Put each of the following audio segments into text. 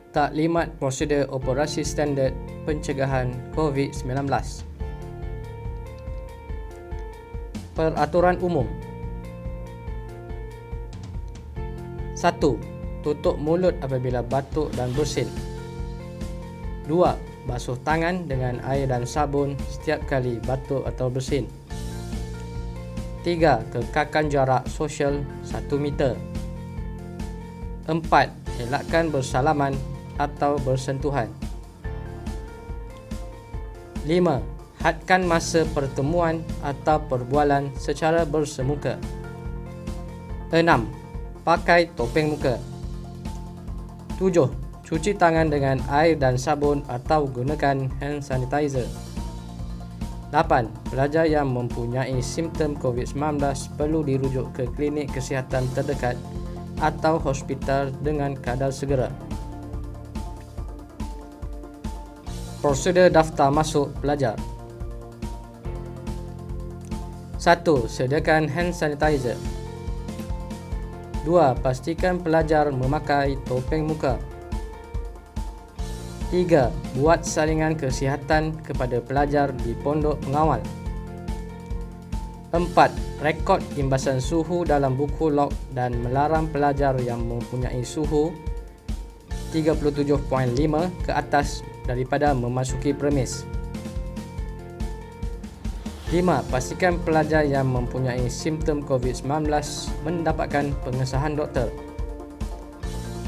Taklimat Prosedur Operasi Standard Pencegahan COVID-19. Peraturan Umum. 1. Tutup mulut apabila batuk dan bersin. 2. Basuh tangan dengan air dan sabun setiap kali batuk atau bersin. 3. Kekalkan jarak sosial 1 meter. 4. Elakkan bersalaman atau bersentuhan. 5. Hadkan masa pertemuan atau perbualan secara bersemuka. 6. Pakai topeng muka. 7. Cuci tangan dengan air dan sabun atau gunakan hand sanitizer. 8. Pelajar yang mempunyai simptom COVID-19 perlu dirujuk ke klinik kesihatan terdekat atau hospital dengan kadar segera. Prosedur daftar masuk pelajar. 1. Sediakan hand sanitizer. 2. Pastikan pelajar memakai topeng muka. 3. Buat salingan kesihatan kepada pelajar di pondok pengawal. 4. Rekod imbasan suhu dalam buku log dan melarang pelajar yang mempunyai suhu 37.5 ke atas daripada memasuki premis. 5. Pastikan pelajar yang mempunyai simptom COVID-19 mendapatkan pengesahan doktor.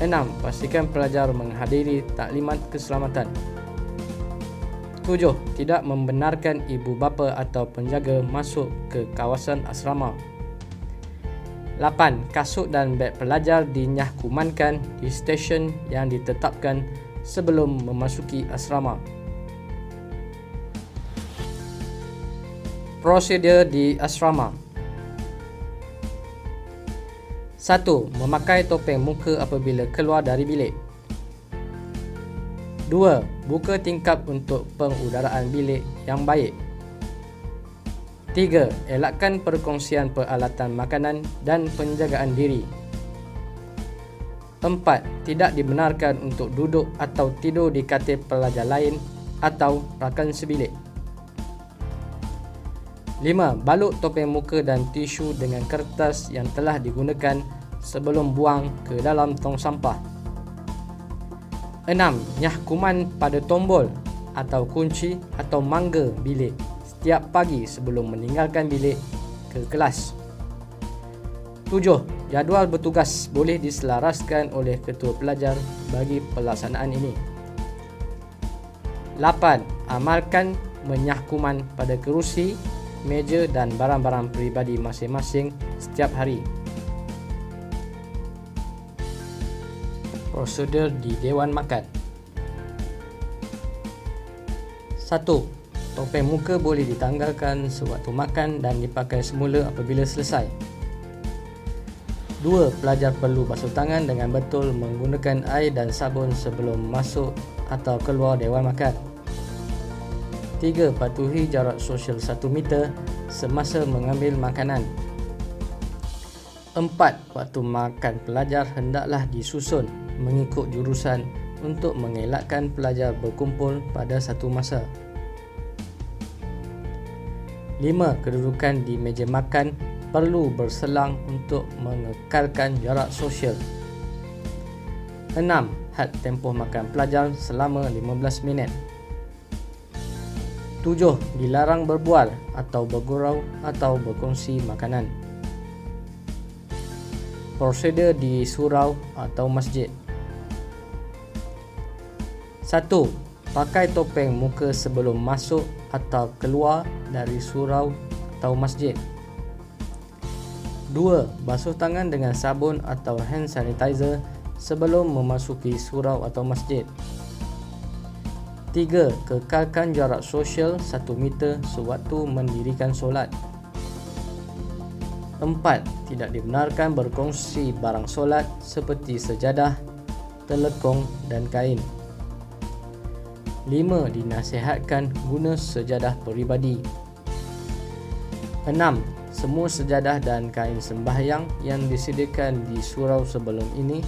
6. Pastikan pelajar menghadiri taklimat keselamatan. 7. Tidak membenarkan ibu bapa atau penjaga masuk ke kawasan asrama. 8. Kasut dan beg pelajar dinyahkumankan di stesen yang ditetapkan sebelum memasuki asrama. Prosedur di asrama. 1. Memakai topeng muka apabila keluar dari bilik. 2. Buka tingkap untuk pengudaraan bilik yang baik. 3. Elakkan perkongsian peralatan makanan dan penjagaan diri. 4. Tidak dibenarkan untuk duduk atau tidur di katil pelajar lain atau rakan sebilik. 5. Balut topeng muka dan tisu dengan kertas yang telah digunakan sebelum buang ke dalam tong sampah. 6. Nyahkuman pada tombol atau kunci atau mangga bilik setiap pagi sebelum meninggalkan bilik ke kelas. 7. Jadual bertugas boleh diselaraskan oleh ketua pelajar bagi pelaksanaan ini. 8. Amalkan menyahkuman pada kerusi, meja dan barang-barang peribadi masing-masing setiap hari. Prosedur di Dewan Makan. 1. Topeng muka boleh ditanggalkan sewaktu makan dan dipakai semula apabila selesai. 2. Pelajar perlu basuh tangan dengan betul menggunakan air dan sabun sebelum masuk atau keluar dewan makan. 3. Patuhi jarak sosial 1 meter semasa mengambil makanan. 4. Waktu makan pelajar hendaklah disusun mengikut jurusan untuk mengelakkan pelajar berkumpul pada satu masa. 5. Kedudukan di meja makan perlu berselang untuk mengekalkan jarak sosial. 6. Had tempoh makan pelajar selama 15 minit. 7. Dilarang berbual atau bergurau atau berkongsi makanan. Prosedur di surau atau masjid. 1. Pakai topeng muka sebelum masuk atau keluar dari surau atau masjid. 2. Basuh tangan dengan sabun atau hand sanitizer sebelum memasuki surau atau masjid. 3. Kekalkan jarak sosial 1 meter sewaktu mendirikan solat. 4. Tidak dibenarkan berkongsi barang solat seperti sejadah, telekong dan kain. 5. Dinasihatkan guna sejadah peribadi. 6. Semua sejadah dan kain sembahyang yang disediakan di surau sebelum ini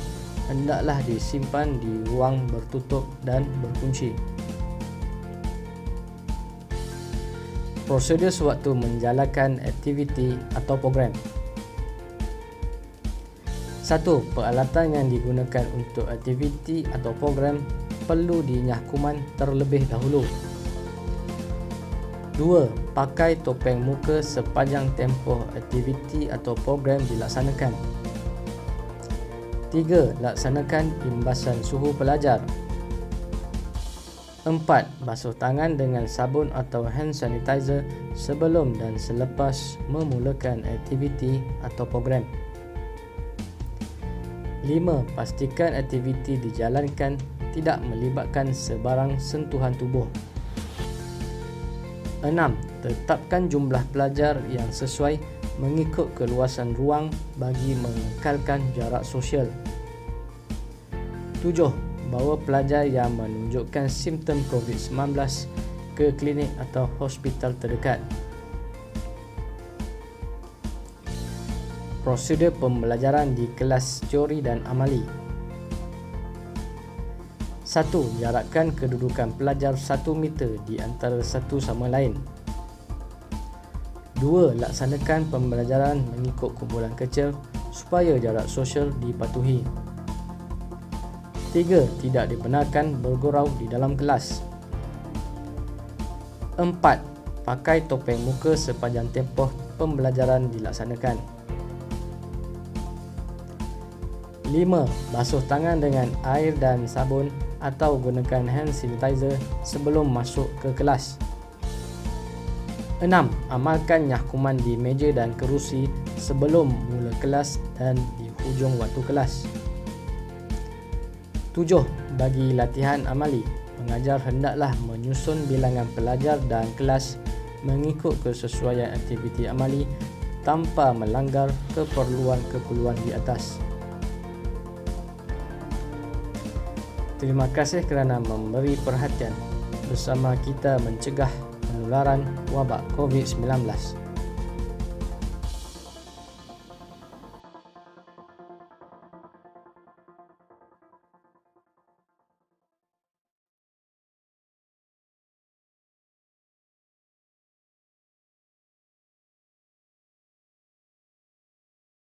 hendaklah disimpan di ruang bertutup dan berkunci. Prosedur sewaktu menjalankan aktiviti atau program. 1. Peralatan yang digunakan untuk aktiviti atau program perlu dinyahkuman terlebih dahulu. 2. Pakai topeng muka sepanjang tempoh aktiviti atau program dilaksanakan. 3. Laksanakan imbasan suhu pelajar. 4. Basuh tangan dengan sabun atau hand sanitizer sebelum dan selepas memulakan aktiviti atau program. 5. Pastikan aktiviti dijalankan tidak melibatkan sebarang sentuhan tubuh. 6. Tetapkan jumlah pelajar yang sesuai mengikut keluasan ruang bagi mengekalkan jarak sosial. 7. Bawa pelajar yang menunjukkan simptom COVID-19 ke klinik atau hospital terdekat. Prosedur pembelajaran di kelas teori dan amali. 1. Jarakkan kedudukan pelajar 1 meter di antara satu sama lain. 2. Laksanakan pembelajaran mengikut kumpulan kecil supaya jarak sosial dipatuhi. 3. Tidak dibenarkan bergurau di dalam kelas. 4. Pakai topeng muka sepanjang tempoh pembelajaran dilaksanakan. 5. Basuh tangan dengan air dan sabun atau gunakan hand sanitizer sebelum masuk ke kelas. 6. Amalkan nyahkuman di meja dan kerusi sebelum mula kelas dan di hujung waktu kelas. 7. Bagi latihan amali, pengajar hendaklah menyusun bilangan pelajar dan kelas mengikut kesesuaian aktiviti amali tanpa melanggar keperluan-keperluan di atas. Terima kasih kerana memberi perhatian. Bersama kita mencegah penularan wabak COVID-19.